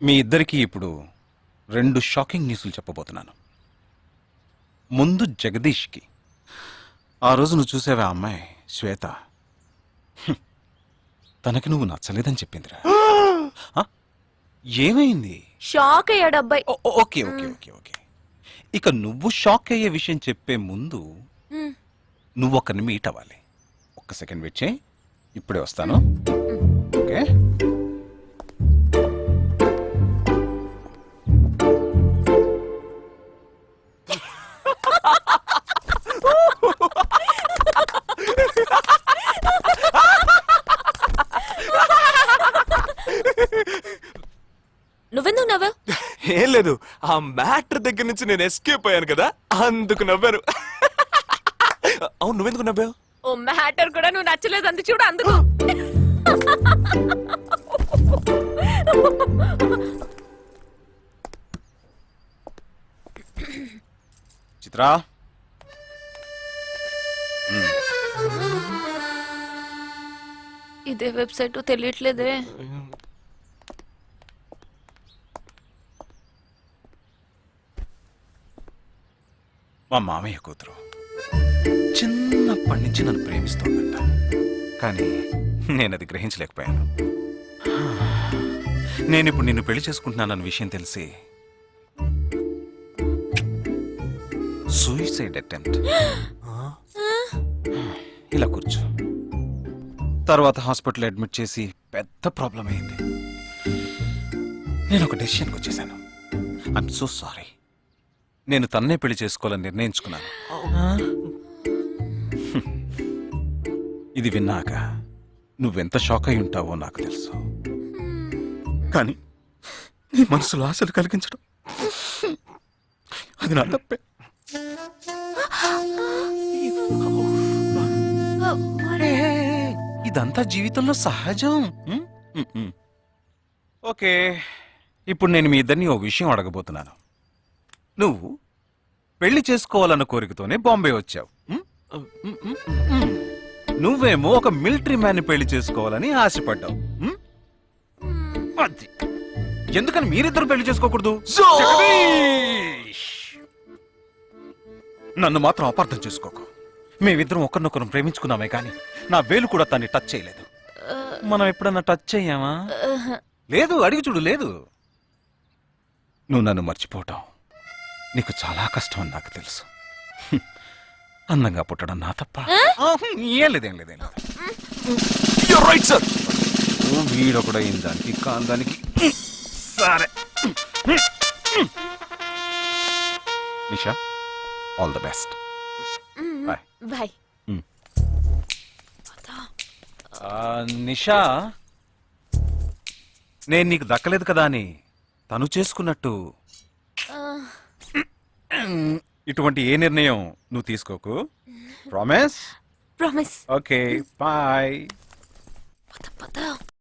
మీ ఇద్దరికీ ఇప్పుడు 2 షాకింగ్ న్యూస్లు చెప్పబోతున్నాను. ముందు జగదీష్కి. ఆ రోజు నువ్వు చూసావా ఆ అమ్మాయి శ్వేత, తనకి నువ్వు నచ్చలేదని చెప్పిందిరా. ఆ? ఏమైంది? షాక్ అయ్యాడు అబ్బాయి. Okay okay okay okay. ఇక నువ్వు షాక్ అయ్యే విషయం చెప్పే ముందు నువ్వు ఒకరిని మీట్ అవ్వాలి. ఒక్క సెకండ్ వెయిట్ చేయి, ఇప్పుడే వస్తాను. ఓకే. నువ్వెందుకు నవ్వు? ఏం లేదు, ఆ మ్యాటర్ దగ్గర నుంచి నేను ఎస్కేప్ అయ్యాను కదా, అందుకు నవ్వాను. అవును, నువ్వెందుకు నవ్వావు? ఓ మ్యాటర్ కూడా నువ్వు నచ్చలేదు అంది చూడు అందుకు. చిత్రా, ఇదే వెబ్సైట్ తెలియట్లేదే. మా మామయ్య కూతురు చిన్నప్పటి నుంచి నన్ను ప్రేమిస్తోందంట, కానీ నేను అది గ్రహించలేకపోయాను. నేనిప్పుడు నిన్ను పెళ్లి చేసుకుంటున్నానన్న విషయం తెలిసి సూసైడ్ అటెంప్ట్. ఇలా కూర్చో. తర్వాత హాస్పిటల్ అడ్మిట్ చేసి పెద్ద ప్రాబ్లం అయింది. నేను ఒక డెసిషన్కి వచ్చేసాను. I'm so sorry. నేను తన్నే పెళ్లి చేసుకోవాలని నిర్ణయించుకున్నాను. ఇది విన్నాక నువ్వెంత షాక్ అయి ఉంటావో నాకు తెలుసు, కానీ నీ మనసులో ఆశలు కలిగించడం అది నా తప్పే. ఇదంతా జీవితంలో సహజం. ఓకే, ఇప్పుడు నేను మీ ఇద్దరిని ఓ విషయం అడగబోతున్నాను. నువ్వు పెళ్లి చేసుకోవాలన్న కోరికతోనే బాంబే వచ్చావు. నువ్వేమో ఒక మిలిటరీ మ్యాన్ పెళ్లి చేసుకోవాలని ఆశపడ్డావు. అది ఎందుకని మీరిద్దరు పెళ్లి చేసుకోకూడదు? జగదీష్! నన్ను మాత్రం అపార్థం చేసుకోకు. మేమిద్దరం ఒకరినొకరు ప్రేమించుకున్నామే కానీ నా వేలు కూడా తన్ని టచ్ చేయలేదు. మనం ఎప్పుడన్నా టచ్ అయ్యామా? లేదు, అడిగి చూడు. లేదు. నువ్వు నన్ను మర్చిపోవటం నీకు చాలా కష్టం అని నాకు తెలుసు. అందంగా పుట్టడం నా తప్ప. ఏం లేదేం లేదేం లేదు. Right sir. వీడొకడు అయిన దానికి కాందానికి. సరే Nisha, all the best. Bye bye. Nisha, నేను నీకు దక్కలేదు కదా అని తను చేసుకున్నట్టు ఇటువంటి ఏ నిర్ణయం నువ్వు తీసుకోకు. ప్రామిస్? ప్రామిస్. Okay, bye. పద పద.